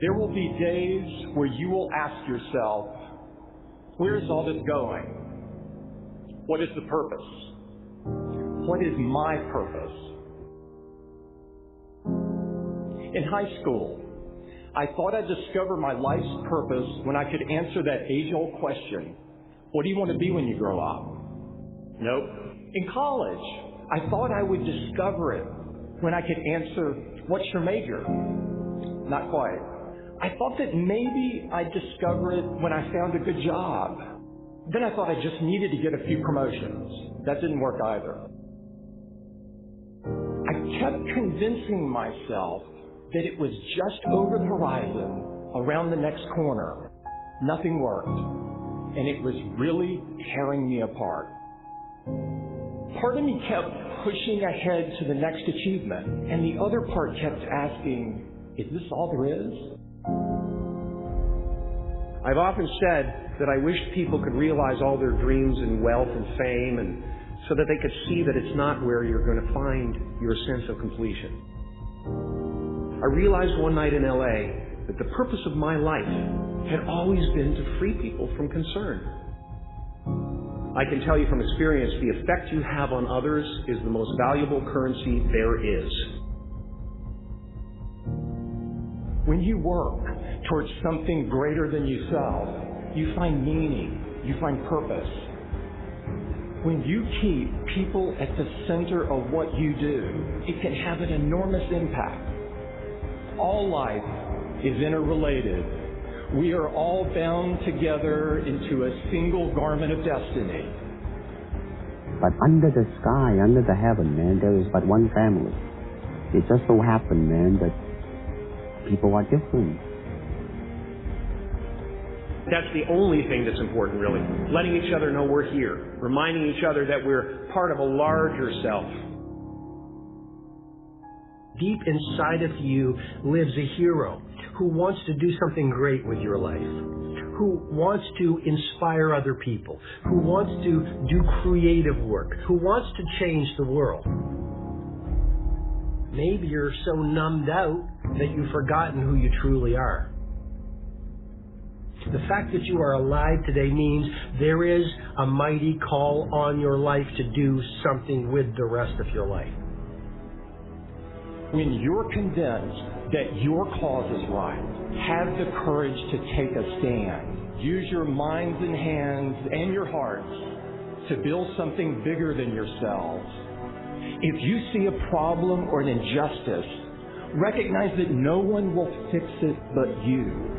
There will be days where you will ask yourself, where is all this going? What is the purpose? What is my purpose? In high school, I thought I'd discover my life's purpose when I could answer that age-old question, what do you want to be when you grow up? Nope. In college, I thought I would discover it when I could answer, what's your major? Not quite. I thought that maybe I'd discover it when I found a good job. Then I thought I just needed to get a few promotions. That didn't work either. I kept convincing myself that it was just over the horizon, around the next corner. Nothing worked, and it was really tearing me apart. Part of me kept pushing ahead to the next achievement, and the other part kept asking, is this all there is? I've often said that I wish people could realize all their dreams in wealth and fame, and so that they could see that it's not where you're going to find your sense of completion. I realized one night in LA that the purpose of my life had always been to free people from concern. I can tell you from experience, the effect you have on others is the most valuable currency there is. When you work towards something greater than yourself, you find meaning, you find purpose. When you keep people at the center of what you do, it can have an enormous impact. All life is interrelated. We are all bound together into a single garment of destiny. But under the sky, under the heaven, man, there is but one family. It just so happened, man, that people are different. That's the only thing that's important, really. Letting each other know we're here. Reminding each other that we're part of a larger self. Deep inside of you lives a hero who wants to do something great with your life, who wants to inspire other people, who wants to do creative work, who wants to change the world. Maybe you're so numbed out that you've forgotten who you truly are. The fact that you are alive today means there is a mighty call on your life to do something with the rest of your life. When you're convinced that your cause is right, have the courage to take a stand. Use your minds and hands and your hearts to build something bigger than yourselves. If you see a problem or an injustice, recognize that no one will fix it but you.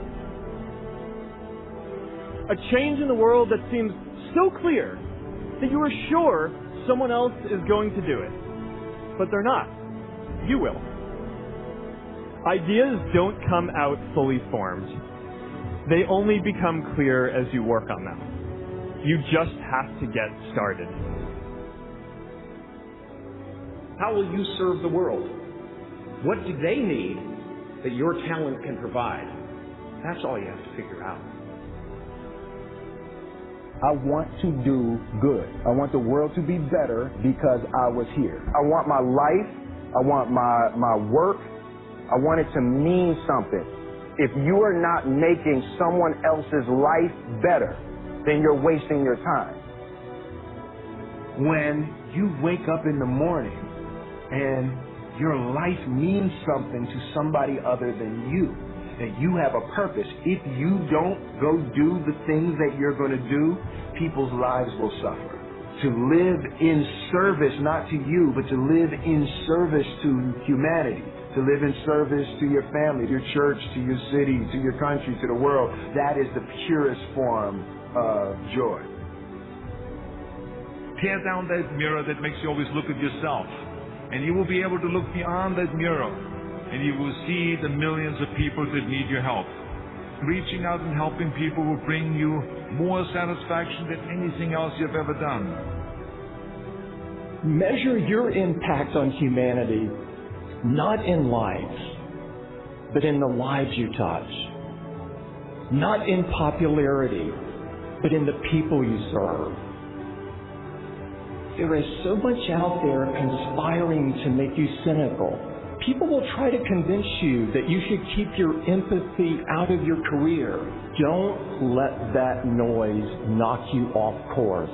A change in the world that seems so clear that you are sure someone else is going to do it. But they're not. You will. Ideas don't come out fully formed. They only become clear as you work on them. You just have to get started. How will you serve the world? What do they need that your talent can provide? That's all you have to figure out. I want to do good. I want the world to be better because I was here. I want my life, I want my work, I want it to mean something. If you are not making someone else's life better, then you're wasting your time. When you wake up in the morning and your life means something to somebody other than you, that you have a purpose. If you don't go do the things that you're going to do, people's lives will suffer. To live in service, not to you, but to live in service to humanity, to live in service to your family, to your church, to your city, to your country, to the world, that is the purest form of joy. Tear down that mirror that makes you always look at yourself, and you will be able to look beyond that mirror. And you will see the millions of people that need your help. Reaching out and helping people will bring you more satisfaction than anything else you've ever done. Measure your impact on humanity not in lives, but in the lives you touch. Not in popularity, but in the people you serve. There is so much out there conspiring to make you cynical. People will try to convince you that you should keep your empathy out of your career. Don't let that noise knock you off course.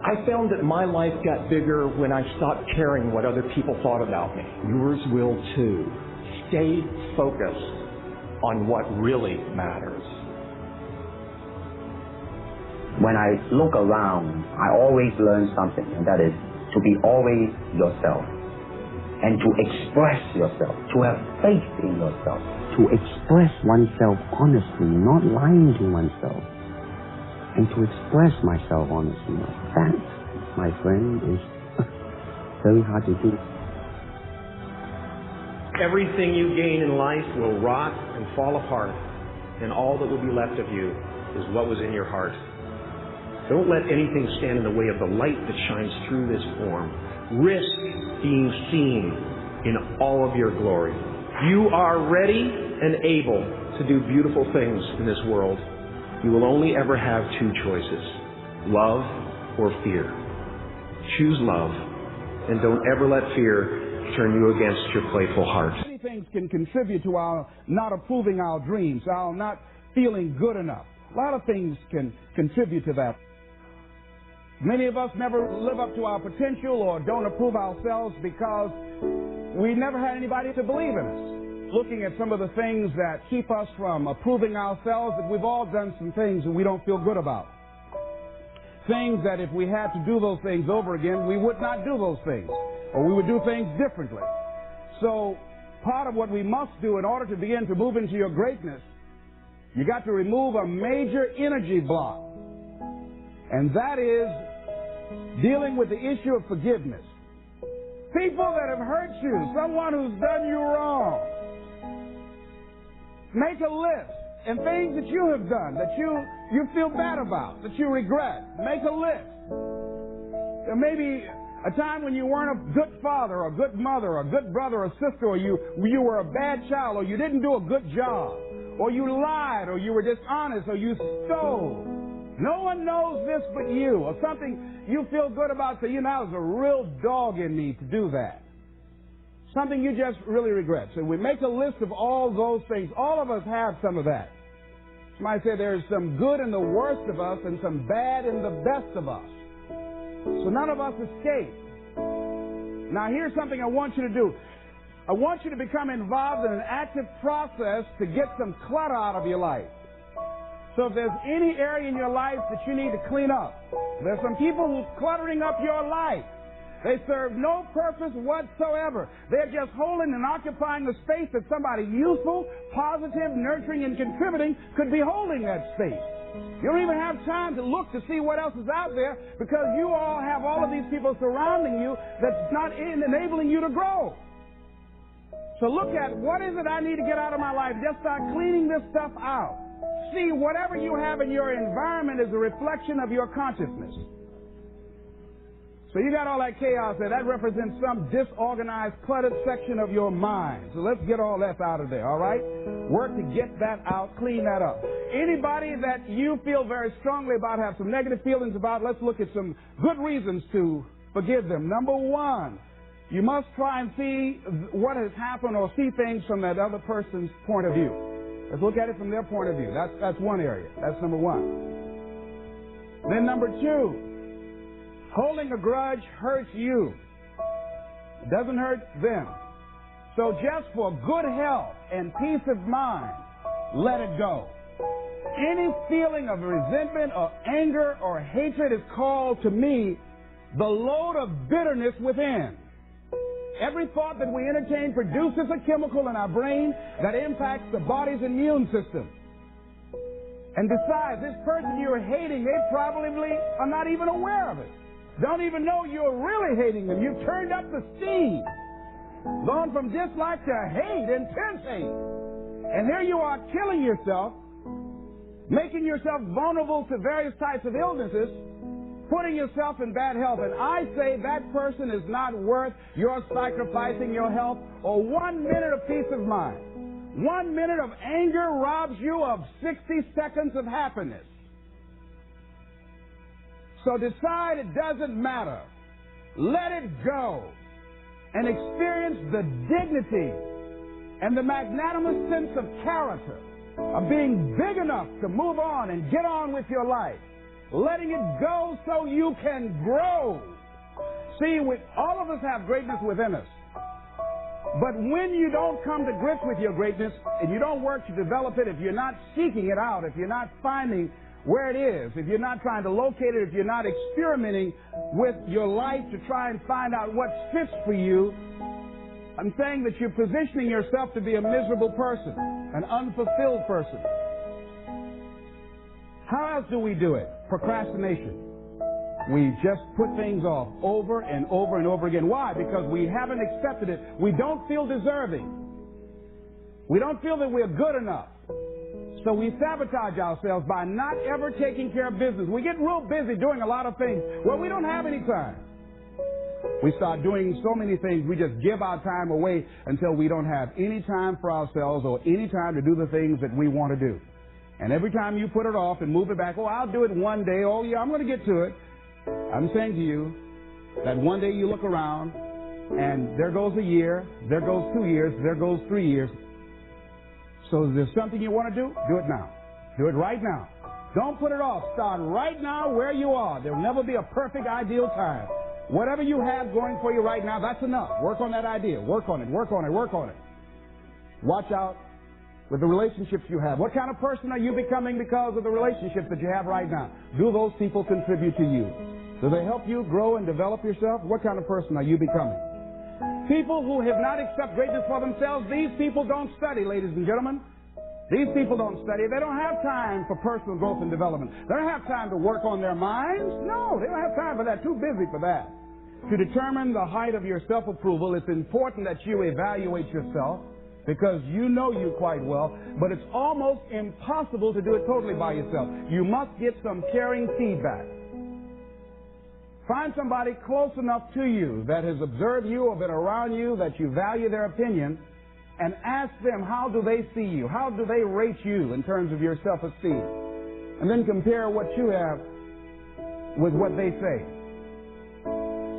I found that my life got bigger when I stopped caring what other people thought about me. Yours will too. Stay focused on what really matters. When I look around, I always learn something, and that is to be always yourself. And to express yourself, to have faith in yourself, to express oneself honestly, not lying to oneself, and to express myself honestly. That, my friend, is very hard to do. Everything you gain in life will rot and fall apart, and all that will be left of you is what was in your heart. Don't let anything stand in the way of the light that shines through this form. Risk being seen in all of your glory. You are ready and able to do beautiful things in this world. You will only ever have two choices, love or fear. Choose love, and don't ever let fear turn you against your playful heart. Many things can contribute to our not approving our dreams, our not feeling good enough. A lot of things can contribute to that. Many of us never live up to our potential or don't approve ourselves because we never had anybody to believe in us. Looking at some of the things that keep us from approving ourselves, that we've all done some things that we don't feel good about. Things that if we had to do those things over again, we would not do those things, or we would do things differently. So part of what we must do in order to begin to move into your greatness, you got to remove a major energy block. And that is dealing with the issue of forgiveness. People that have hurt you, someone who's done you wrong. Make a list, and things that you have done that you feel bad about, that you regret. Make a list. There may be a time when you weren't a good father or a good mother or a good brother or sister, or you were a bad child, or you didn't do a good job, or you lied, or you were dishonest, or you stole. No one knows this but you, or something you feel good about, so you know, there's a real dog in me to do that. Something you just really regret. So we make a list of all those things. All of us have some of that. Somebody said there's some good in the worst of us and some bad in the best of us. So none of us escape. Now here's something I want you to do. I want you to become involved in an active process to get some clutter out of your life. So if there's any area in your life that you need to clean up, there's some people who's cluttering up your life. They serve no purpose whatsoever. They're just holding and occupying the space that somebody useful, positive, nurturing, and contributing could be holding that space. You don't even have time to look to see what else is out there because you all have all of these people surrounding you that's not enabling you to grow. So look at what is it I need to get out of my life. Just start cleaning this stuff out. See, whatever you have in your environment is a reflection of your consciousness. So you got all that chaos there. That represents some disorganized, cluttered section of your mind. So let's get all that out of there, all right? Work to get that out, clean that up. Anybody that you feel very strongly about, have some negative feelings about, let's look at some good reasons to forgive them. Number one, you must try and see what has happened or see things from that other person's point of view. Let's look at it from their point of view. That's one area. That's number one. Then number two, holding a grudge hurts you. It doesn't hurt them. So just for good health and peace of mind, let it go. Any feeling of resentment or anger or hatred is called to me the load of bitterness within. Every thought that we entertain produces a chemical in our brain that impacts the body's immune system. And besides, this person you're hating, they probably are not even aware of it. Don't even know you're really hating them. You've turned up the steam. Gone from dislike to hate, intense hate. And here you are killing yourself, making yourself vulnerable to various types of illnesses, putting yourself in bad health. And I say that person is not worth your sacrificing your health or 1 minute of peace of mind. 1 minute of anger robs you of 60 seconds of happiness. So decide it doesn't matter. Let it go. and experience the dignity and the magnanimous sense of character of being big enough to move on and get on with your life, letting it go so you can grow. See, all of us have greatness within us. But when you don't come to grips with your greatness and you don't work to develop it, if you're not seeking it out, if you're not finding where it is, if you're not trying to locate it, if you're not experimenting with your life to try and find out what fits for you, I'm saying that you're positioning yourself to be a miserable person, an unfulfilled person. How else do we do it? Procrastination. We just put things off over and over and over again. Why? Because we haven't accepted it. We don't feel deserving. We don't feel that we're good enough. So we sabotage ourselves by not ever taking care of business. We get real busy doing a lot of things where we don't have any time. We start doing so many things, we just give our time away until we don't have any time for ourselves or any time to do the things that we want to do. And every time you put it off and move it back, oh, I'll do it one day, oh yeah, I'm going to get to it. I'm saying to you that one day you look around and there goes a year, there goes 2 years, there goes 3 years. So if there's something you want to do, do it now. Do it right now. Don't put it off. Start right now where you are. There will never be a perfect, ideal time. Whatever you have going for you right now, that's enough. Work on that idea. Work on it. Work on it. Work on it. Watch out with the relationships you have. What kind of person are you becoming because of the relationships that you have right now? Do those people contribute to you? Do they help you grow and develop yourself? What kind of person are you becoming? People who have not accepted greatness for themselves, these people don't study, ladies and gentlemen. These people don't study. They don't have time for personal growth and development. They don't have time to work on their minds. No, they don't have time for that. Too busy for that. To determine the height of your self-approval, it's important that you evaluate yourself because you know you quite well, but it's almost impossible to do it totally by yourself. You must get some caring feedback. Find somebody close enough to you that has observed you or been around you that you value their opinion, and ask them, how do they see you? How do they rate you in terms of your self-esteem? And then compare what you have with what they say.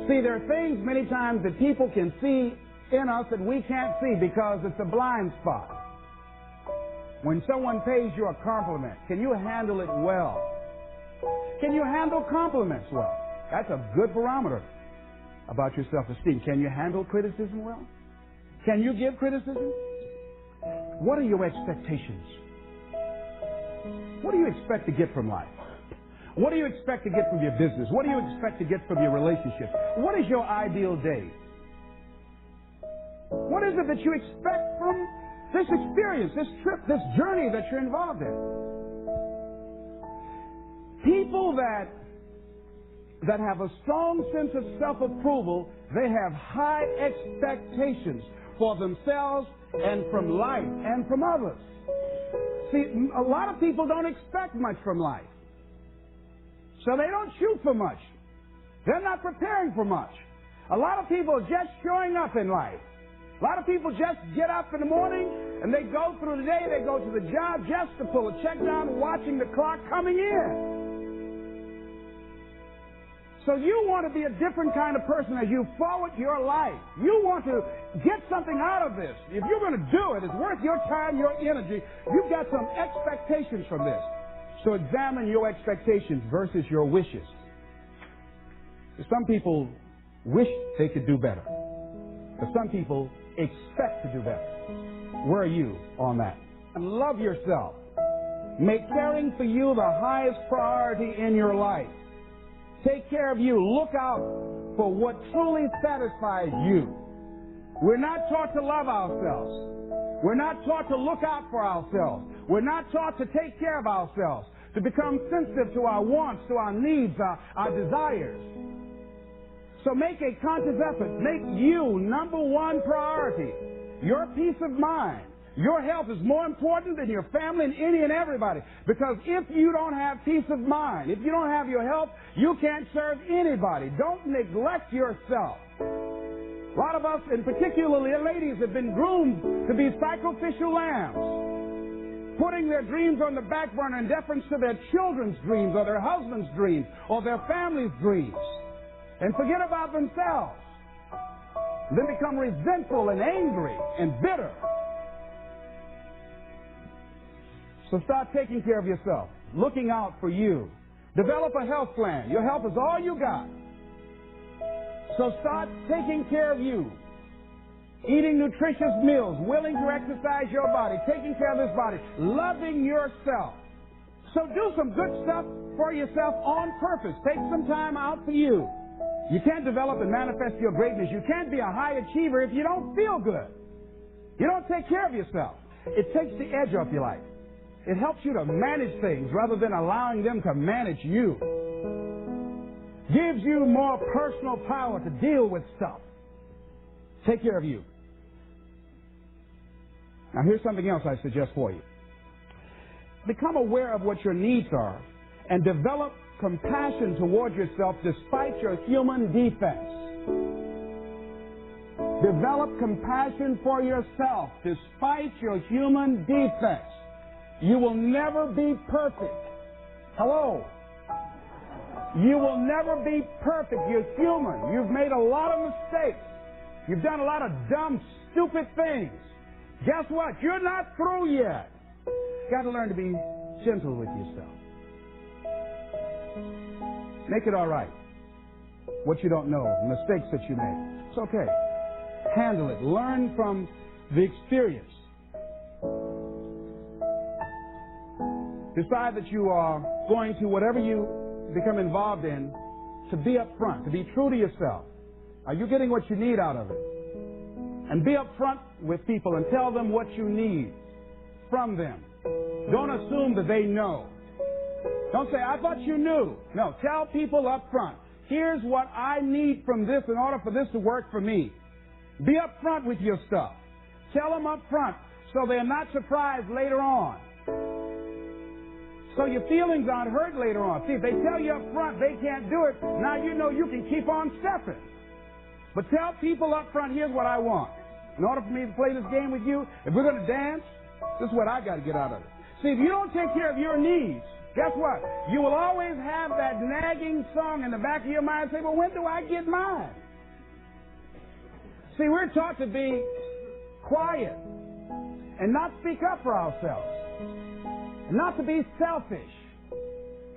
See, there are things many times that people can see in us that we can't see because it's a blind spot. When someone pays you a compliment, can you handle it well? Can you handle compliments well? That's a good barometer about your self-esteem. Can you handle criticism well? Can you give criticism? What are your expectations? What do you expect to get from life? What do you expect to get from your business? What do you expect to get from your relationships? What is your ideal day? What is it that you expect from this experience, this trip, this journey that you're involved in? People that have a strong sense of self-approval, they have high expectations for themselves and from life and from others. See, a lot of people don't expect much from life. So they don't shoot for much. They're not preparing for much. A lot of people are just showing up in life. A lot of people just get up in the morning and they go through the day, they go to the job just to pull a check down, watching the clock coming in. So you want to be a different kind of person as you forward your life. You want to get something out of this. If you're going to do it, it's worth your time, your energy. You've got some expectations from this. So examine your expectations versus your wishes. Some people wish they could do better, but some people expect to do better. Where are you on that? And love yourself. Make caring for you the highest priority in your life. Take care of you. Look out for what truly satisfies you. We're not taught to love ourselves. We're not taught to look out for ourselves. We're not taught to take care of ourselves, to become sensitive to our wants, to our needs, our desires. So make a conscious effort. Make you number one priority. Your peace of mind. Your health is more important than your family and any and everybody. Because if you don't have peace of mind, if you don't have your health, you can't serve anybody. Don't neglect yourself. A lot of us, and particularly ladies, have been groomed to be sacrificial lambs, putting their dreams on the back burner in deference to their children's dreams or their husband's dreams or their family's dreams, and forget about themselves. then become resentful and angry and bitter. So start taking care of yourself, looking out for you. Develop a health plan. Your health is all you got. So start taking care of you. Eating nutritious meals, willing to exercise your body, taking care of this body, loving yourself. So do some good stuff for yourself on purpose. Take some time out for you. You can't develop and manifest your greatness. You can't be a high achiever if you don't feel good. You don't take care of yourself. It takes the edge off your life. It helps you to manage things rather than allowing them to manage you. Gives you more personal power to deal with stuff. Take care of you. Now here's something else I suggest for you. Become aware of what your needs are and develop compassion toward yourself despite your human defects. Develop compassion for yourself despite your human defects. You will never be perfect. Hello? You will never be perfect. You're human. You've made a lot of mistakes. You've done a lot of dumb, stupid things. Guess what? You're not through yet. You've got to learn to be gentle with yourself. Make it all right. What you don't know, mistakes that you made. It's okay. Handle it. Learn from the experience. Decide that you are going to, whatever you become involved in, to be upfront, to be true to yourself. Are you getting what you need out of it? And be upfront with people and tell them what you need from them. Don't assume that they know. Don't say, I thought you knew. No, tell people upfront. Here's what I need from this in order for this to work for me. Be upfront with your stuff. Tell them upfront so they're not surprised later on. So your feelings aren't hurt later on. See, if they tell you upfront they can't do it, now you know you can keep on stepping. But tell people upfront, here's what I want. In order for me to play this game with you, if we're going to dance, this is what I got to get out of it. See, if you don't take care of your needs, guess what? You will always have that nagging song in the back of your mind say, well, when do I get mine? See, we're taught to be quiet and not speak up for ourselves. And not to be selfish.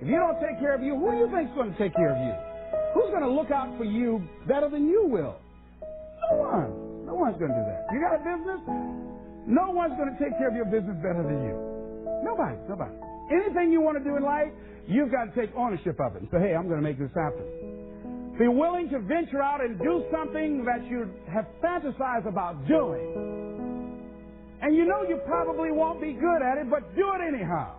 If you don't take care of you, who do you think is going to take care of you? Who's going to look out for you better than you will? No one. No one's going to do that. You got a business? No one's going to take care of your business better than you. Nobody. Nobody. Anything you want to do in life, you've got to take ownership of it and say, hey, I'm going to make this happen. Be willing to venture out and do something that you have fantasized about doing. And you know you probably won't be good at it, but do it anyhow.